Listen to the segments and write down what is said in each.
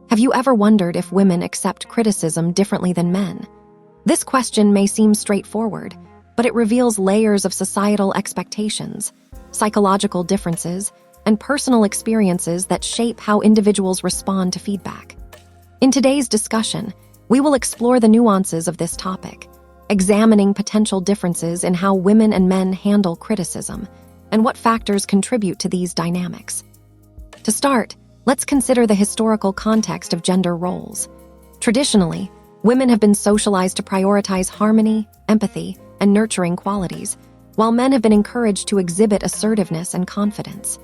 Have you ever wondered if women accept criticism differently than men? This question may seem straightforward, but it reveals layers of societal expectations, psychological differences, and personal experiences that shape how individuals respond to feedback. In today's discussion, we will explore the nuances of this topic, examining potential differences in how women and men handle criticism and what factors contribute to these dynamics. To start, let's consider the historical context of gender roles. Traditionally, women have been socialized to prioritize harmony, empathy, and nurturing qualities, while men have been encouraged to exhibit assertiveness and confidence.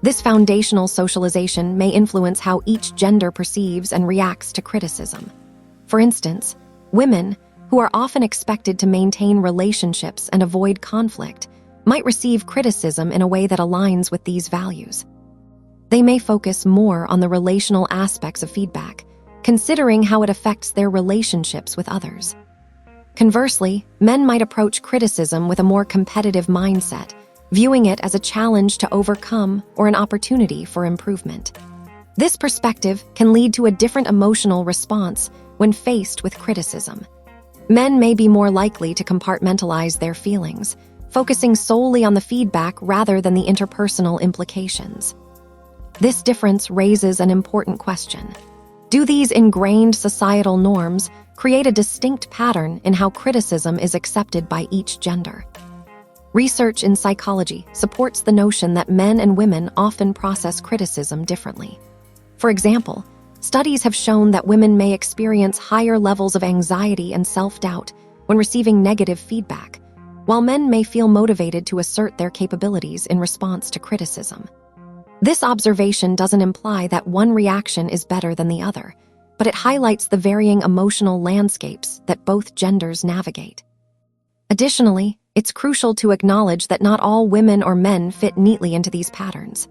This foundational socialization may influence how each gender perceives and reacts to criticism. For instance, women, who are often expected to maintain relationships and avoid conflict, might receive criticism in a way that aligns with these values. They may focus more on the relational aspects of feedback, considering how it affects their relationships with others. Conversely, men might approach criticism with a more competitive mindset, viewing it as a challenge to overcome or an opportunity for improvement. This perspective can lead to a different emotional response when faced with criticism. Men may be more likely to compartmentalize their feelings, focusing solely on the feedback rather than the interpersonal implications. This difference raises an important question. Do these ingrained societal norms create a distinct pattern in how criticism is accepted by each gender? Research in psychology supports the notion that men and women often process criticism differently. For example, studies have shown that women may experience higher levels of anxiety and self-doubt when receiving negative feedback, while men may feel motivated to assert their capabilities in response to criticism. This observation doesn't imply that one reaction is better than the other, but it highlights the varying emotional landscapes that both genders navigate. Additionally, it's crucial to acknowledge that not all women or men fit neatly into these patterns.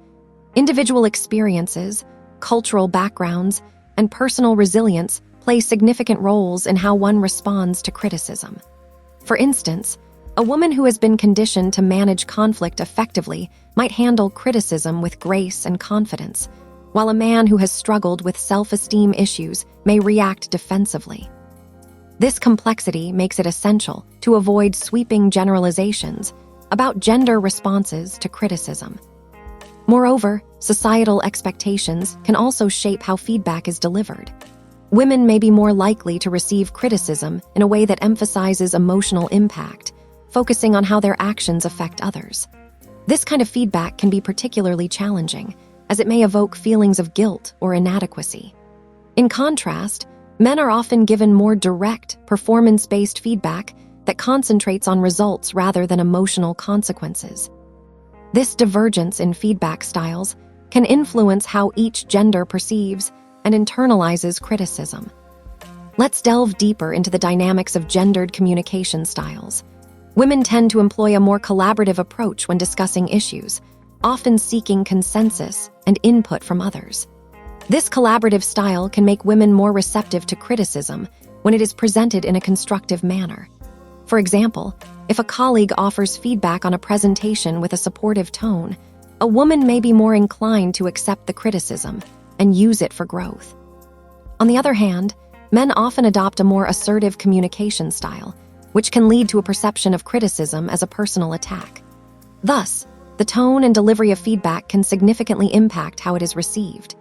Individual experiences, cultural backgrounds, and personal resilience play significant roles in how one responds to criticism. For instance, a woman who has been conditioned to manage conflict effectively might handle criticism with grace and confidence, while a man who has struggled with self-esteem issues may react defensively. This complexity makes it essential to avoid sweeping generalizations about gender responses to criticism. Moreover, societal expectations can also shape how feedback is delivered. Women may be more likely to receive criticism in a way that emphasizes emotional impact, focusing on how their actions affect others. This kind of feedback can be particularly challenging, as it may evoke feelings of guilt or inadequacy. In contrast, men are often given more direct, performance-based feedback that concentrates on results rather than emotional consequences. This divergence in feedback styles can influence how each gender perceives and internalizes criticism. Let's delve deeper into the dynamics of gendered communication styles. Women tend to employ a more collaborative approach when discussing issues, often seeking consensus and input from others. This collaborative style can make women more receptive to criticism when it is presented in a constructive manner. For example, if a colleague offers feedback on a presentation with a supportive tone, a woman may be more inclined to accept the criticism and use it for growth. On the other hand, men often adopt a more assertive communication style, which can lead to a perception of criticism as a personal attack. Thus, the tone and delivery of feedback can significantly impact how it is received.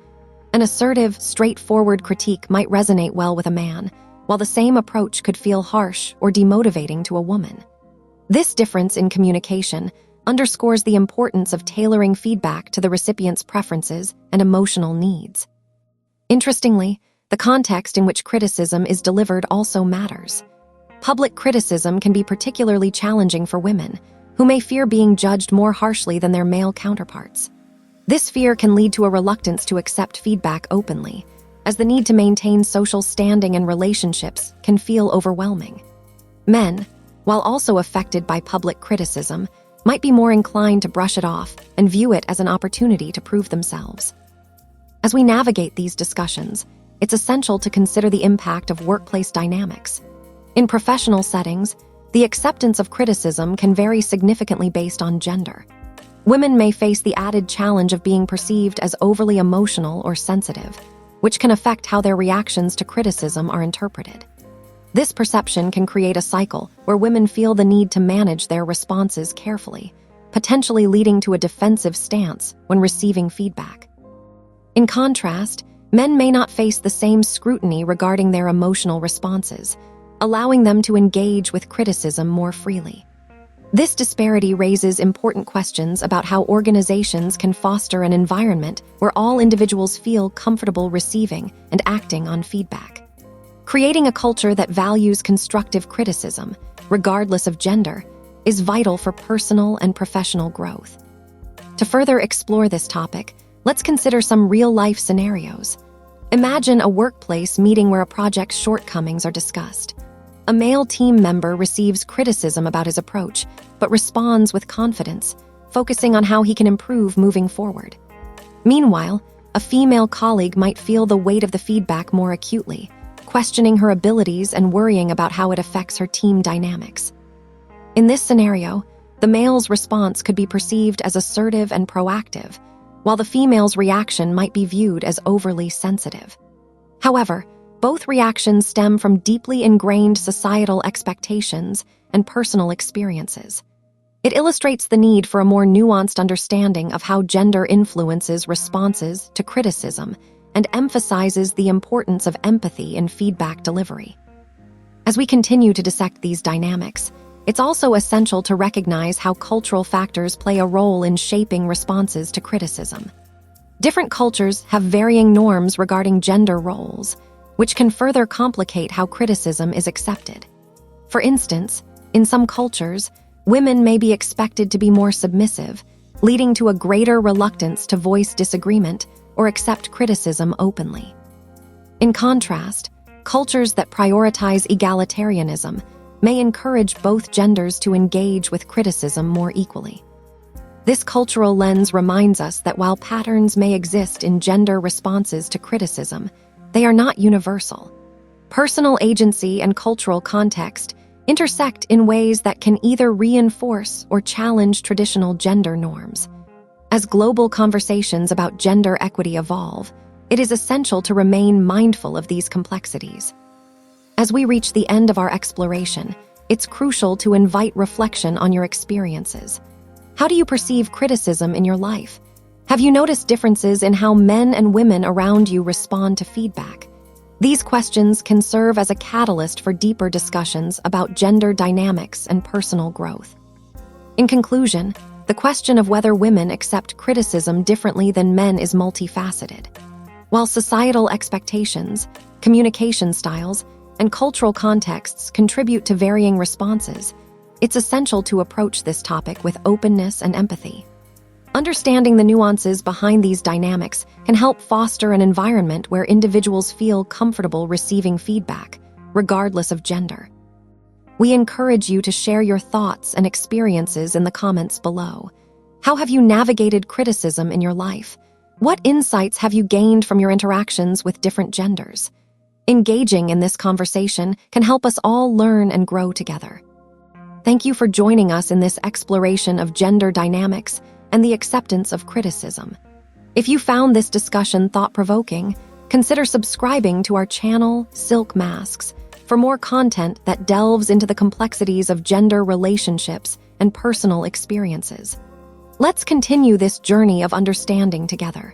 An assertive, straightforward critique might resonate well with a man, while the same approach could feel harsh or demotivating to a woman. This difference in communication underscores the importance of tailoring feedback to the recipient's preferences and emotional needs. Interestingly, the context in which criticism is delivered also matters. Public criticism can be particularly challenging for women, who may fear being judged more harshly than their male counterparts. This fear can lead to a reluctance to accept feedback openly, as the need to maintain social standing and relationships can feel overwhelming. Men, while also affected by public criticism, might be more inclined to brush it off and view it as an opportunity to prove themselves. As we navigate these discussions, it's essential to consider the impact of workplace dynamics. In professional settings, the acceptance of criticism can vary significantly based on gender. Women may face the added challenge of being perceived as overly emotional or sensitive, which can affect how their reactions to criticism are interpreted. This perception can create a cycle where women feel the need to manage their responses carefully, potentially leading to a defensive stance when receiving feedback. In contrast, men may not face the same scrutiny regarding their emotional responses, allowing them to engage with criticism more freely. This disparity raises important questions about how organizations can foster an environment where all individuals feel comfortable receiving and acting on feedback. Creating a culture that values constructive criticism, regardless of gender, is vital for personal and professional growth. To further explore this topic, let's consider some real-life scenarios. Imagine a workplace meeting where a project's shortcomings are discussed. A male team member receives criticism about his approach, but responds with confidence, focusing on how he can improve moving forward. Meanwhile, a female colleague might feel the weight of the feedback more acutely, questioning her abilities and worrying about how it affects her team dynamics. In this scenario, the male's response could be perceived as assertive and proactive, while the female's reaction might be viewed as overly sensitive. However, both reactions stem from deeply ingrained societal expectations and personal experiences. It illustrates the need for a more nuanced understanding of how gender influences responses to criticism and emphasizes the importance of empathy in feedback delivery. As we continue to dissect these dynamics, it's also essential to recognize how cultural factors play a role in shaping responses to criticism. Different cultures have varying norms regarding gender roles, which can further complicate how criticism is accepted. For instance, in some cultures, women may be expected to be more submissive, leading to a greater reluctance to voice disagreement or accept criticism openly. In contrast, cultures that prioritize egalitarianism may encourage both genders to engage with criticism more equally. This cultural lens reminds us that while patterns may exist in gender responses to criticism, they are not universal. Personal agency and cultural context intersect in ways that can either reinforce or challenge traditional gender norms. As global conversations about gender equity evolve, it is essential to remain mindful of these complexities. As we reach the end of our exploration, it's crucial to invite reflection on your experiences. How do you perceive criticism in your life? Have you noticed differences in how men and women around you respond to feedback? These questions can serve as a catalyst for deeper discussions about gender dynamics and personal growth. In conclusion, the question of whether women accept criticism differently than men is multifaceted. While societal expectations, communication styles, and cultural contexts contribute to varying responses, it's essential to approach this topic with openness and empathy. Understanding the nuances behind these dynamics can help foster an environment where individuals feel comfortable receiving feedback, regardless of gender. We encourage you to share your thoughts and experiences in the comments below. How have you navigated criticism in your life? What insights have you gained from your interactions with different genders? Engaging in this conversation can help us all learn and grow together. Thank you for joining us in this exploration of gender dynamics and the acceptance of criticism. If you found this discussion thought-provoking, consider subscribing to our channel, Silk Masks, for more content that delves into the complexities of gender relationships and personal experiences. Let's continue this journey of understanding together.